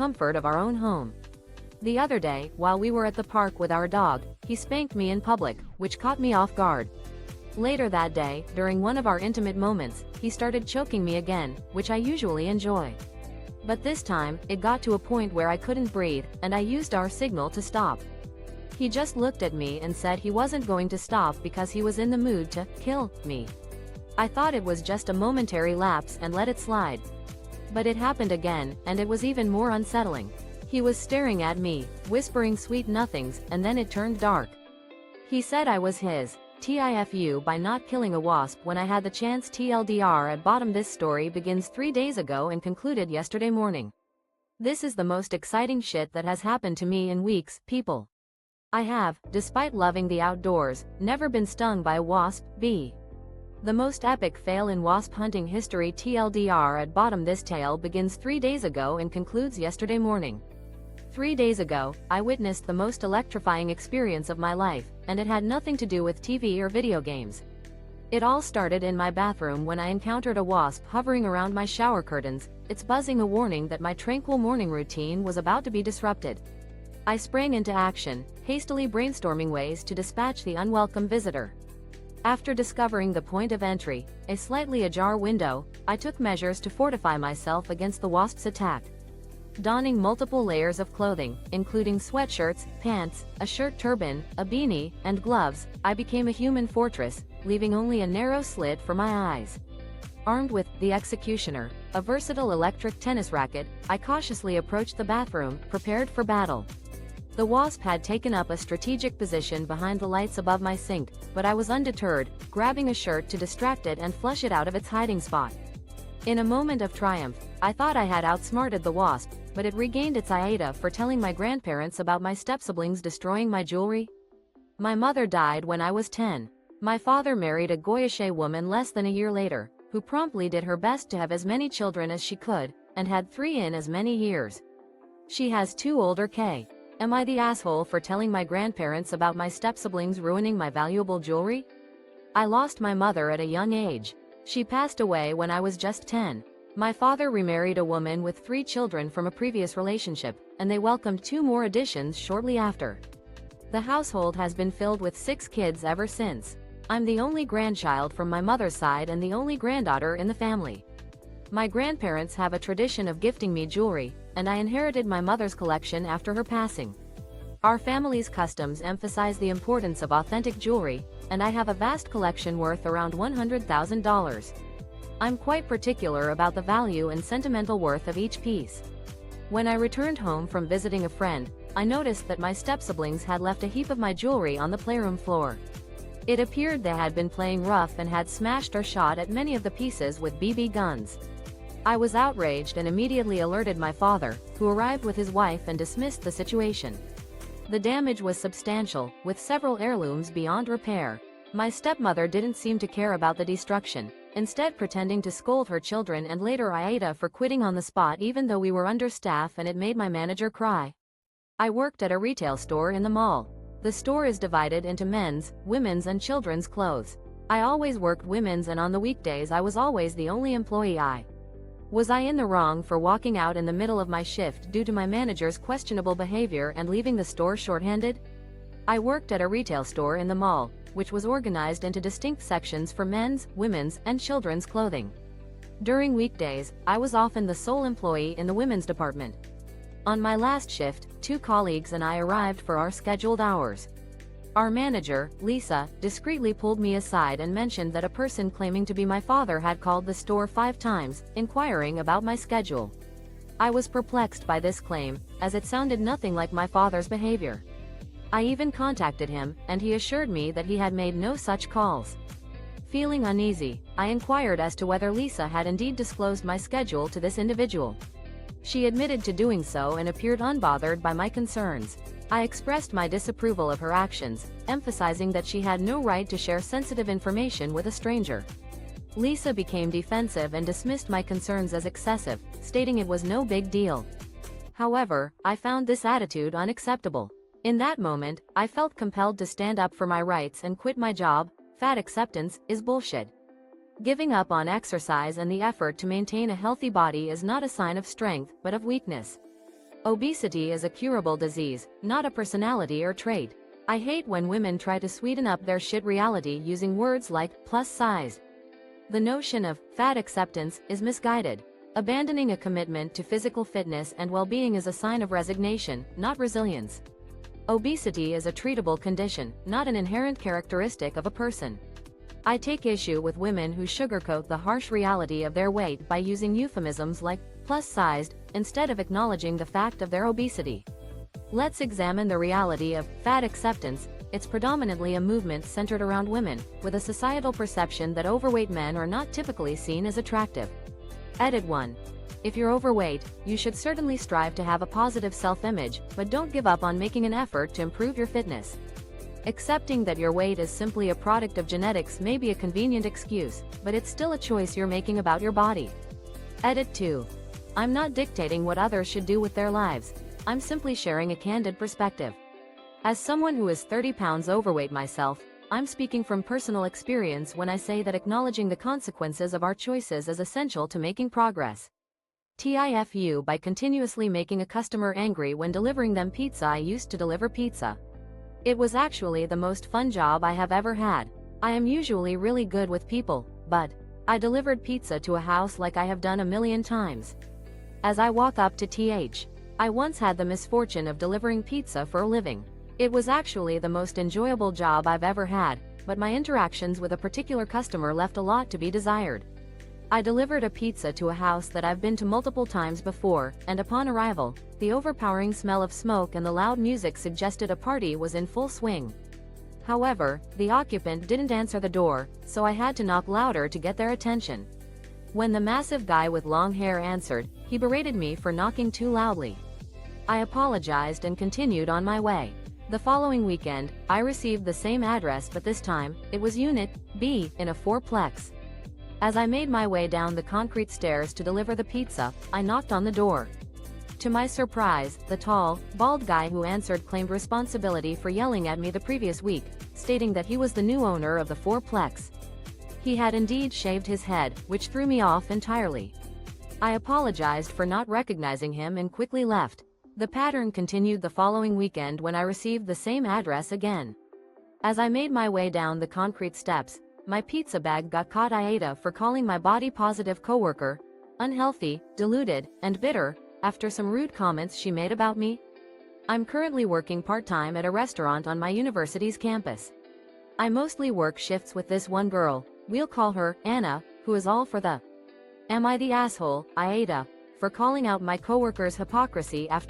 comfort of our own home. The other day, while we were at the park with our dog, he spanked me in public, which caught me off guard. Later that day, during one of our intimate moments, he started choking me again, which I usually enjoy. But this time, it got to a point where I couldn't breathe, and I used our signal to stop. He just looked at me and said he wasn't going to stop because he was in the mood to kill me. I thought it was just a momentary lapse and let it slide. But it happened again, and it was even more unsettling. He was staring at me, whispering sweet nothings, and then it turned dark. He said I was his TIFU by not killing a wasp when I had the chance. TLDR at bottom. This story begins 3 days ago and concluded yesterday morning. This is the most exciting shit that has happened to me in weeks, people. I have, despite loving the outdoors, never been stung by a wasp. The most epic fail in wasp hunting history. TLDR at bottom. This tale begins 3 days ago and concludes yesterday morning. 3 days ago, I witnessed the most electrifying experience of my life, and it had nothing to do with TV or video games. It all started in my bathroom when I encountered a wasp hovering around my shower curtains, its buzzing a warning that my tranquil morning routine was about to be disrupted. I sprang into action, hastily brainstorming ways to dispatch the unwelcome visitor. After discovering the point of entry, a slightly ajar window, I took measures to fortify myself against the wasp's attack. Donning multiple layers of clothing, including sweatshirts, pants, a shirt turban, a beanie, and gloves, I became a human fortress, leaving only a narrow slit for my eyes. Armed with the Executioner, a versatile electric tennis racket, I cautiously approached the bathroom, prepared for battle. The wasp had taken up a strategic position behind the lights above my sink, but I was undeterred, grabbing a shirt to distract it and flush it out of its hiding spot. In a moment of triumph, I thought I had outsmarted the wasp, but it regained its AITA for telling my grandparents about my stepsiblings destroying my jewelry. My mother died when I was 10. My father married a Goyish woman less than a year later, who promptly did her best to have as many children as she could, and had 3 in as many years. She has 2 older kids. Am I the asshole for telling my grandparents about my stepsiblings ruining my valuable jewelry? I lost my mother at a young age. She passed away when I was just 10. My father remarried a woman with 3 children from a previous relationship, and they welcomed 2 more additions shortly after. The household has been filled with 6 kids ever since. I'm the only grandchild from my mother's side and the only granddaughter in the family. My grandparents have a tradition of gifting me jewelry, and I inherited my mother's collection after her passing. Our family's customs emphasize the importance of authentic jewelry, and I have a vast collection worth around $100,000. I'm quite particular about the value and sentimental worth of each piece. When I returned home from visiting a friend, I noticed that my stepsiblings had left a heap of my jewelry on the playroom floor. It appeared they had been playing rough and had smashed or shot at many of the pieces with BB guns. I was outraged and immediately alerted my father, who arrived with his wife and dismissed the situation. The damage was substantial, with several heirlooms beyond repair. My stepmother didn't seem to care about the destruction, instead pretending to scold her children and later AITA for quitting on the spot even though we were understaffed, and it made my manager cry. I worked at a retail store in the mall. The store is divided into men's, women's and children's clothes. I always worked women's, and on the weekdays I was always the only employee. Was I in the wrong for walking out in the middle of my shift due to my manager's questionable behavior and leaving the store shorthanded? I worked at a retail store in the mall, which was organized into distinct sections for men's, women's, and children's clothing. During weekdays, I was often the sole employee in the women's department. On my last shift, 2 colleagues and I arrived for our scheduled hours. Our manager, Lisa, discreetly pulled me aside and mentioned that a person claiming to be my father had called the store 5 times, inquiring about my schedule. I was perplexed by this claim, as it sounded nothing like my father's behavior. I even contacted him, and he assured me that he had made no such calls. Feeling uneasy, I inquired as to whether Lisa had indeed disclosed my schedule to this individual. She admitted to doing so and appeared unbothered by my concerns. I expressed my disapproval of her actions, emphasizing that she had no right to share sensitive information with a stranger. Lisa became defensive and dismissed my concerns as excessive, stating it was no big deal. However, I found this attitude unacceptable. In that moment, I felt compelled to stand up for my rights and quit my job. Fat acceptance is bullshit. Giving up on exercise and the effort to maintain a healthy body is not a sign of strength, but of weakness. Obesity is a curable disease, not a personality or trait. I hate when women try to sweeten up their shit reality using words like plus size. The notion of fat acceptance is misguided. Abandoning a commitment to physical fitness and well-being is a sign of resignation, not resilience. Obesity is a treatable condition, not an inherent characteristic of a person. I take issue with women who sugarcoat the harsh reality of their weight by using euphemisms like plus-sized instead of acknowledging the fact of their obesity. Let's examine the reality of fat acceptance. It's predominantly a movement centered around women, with a societal perception that overweight men are not typically seen as attractive. Edit 1. If you're overweight, you should certainly strive to have a positive self-image, but don't give up on making an effort to improve your fitness. Accepting that your weight is simply a product of genetics may be a convenient excuse, but it's still a choice you're making about your body. Edit 2. I'm not dictating what others should do with their lives. I'm simply sharing a candid perspective. As someone who is 30 pounds overweight myself, I'm speaking from personal experience when I say that acknowledging the consequences of our choices is essential to making progress. TIFU by continuously making a customer angry when delivering them pizza. I used to deliver pizza. It was actually the most fun job I have ever had. I am usually really good with people, but I delivered pizza to a house like I have done a million times. As I walk up to TH, I once had the misfortune of delivering pizza for a living. It was actually the most enjoyable job I've ever had, but my interactions with a particular customer left a lot to be desired. I delivered a pizza to a house that I've been to multiple times before, and upon arrival, the overpowering smell of smoke and the loud music suggested a party was in full swing. However, the occupant didn't answer the door, so I had to knock louder to get their attention. When the massive guy with long hair answered, he berated me for knocking too loudly. I apologized and continued on my way. The following weekend, I received the same address, but this time, it was Unit B in a fourplex. As I made my way down the concrete stairs to deliver the pizza, I knocked on the door. To my surprise, the tall, bald guy who answered claimed responsibility for yelling at me the previous week, stating that he was the new owner of the fourplex. He had indeed shaved his head, which threw me off entirely. I apologized for not recognizing him and quickly left. The pattern continued the following weekend when I received the same address again. As I made my way down the concrete steps, my pizza bag got caught. AITA for calling my body-positive coworker unhealthy, deluded, and bitter after some rude comments she made about me. I'm currently working part-time at a restaurant on my university's campus. I mostly work shifts with this one girl, we'll call her Anna, who is all for the "Am I the asshole, AITA, for calling out my coworker's hypocrisy after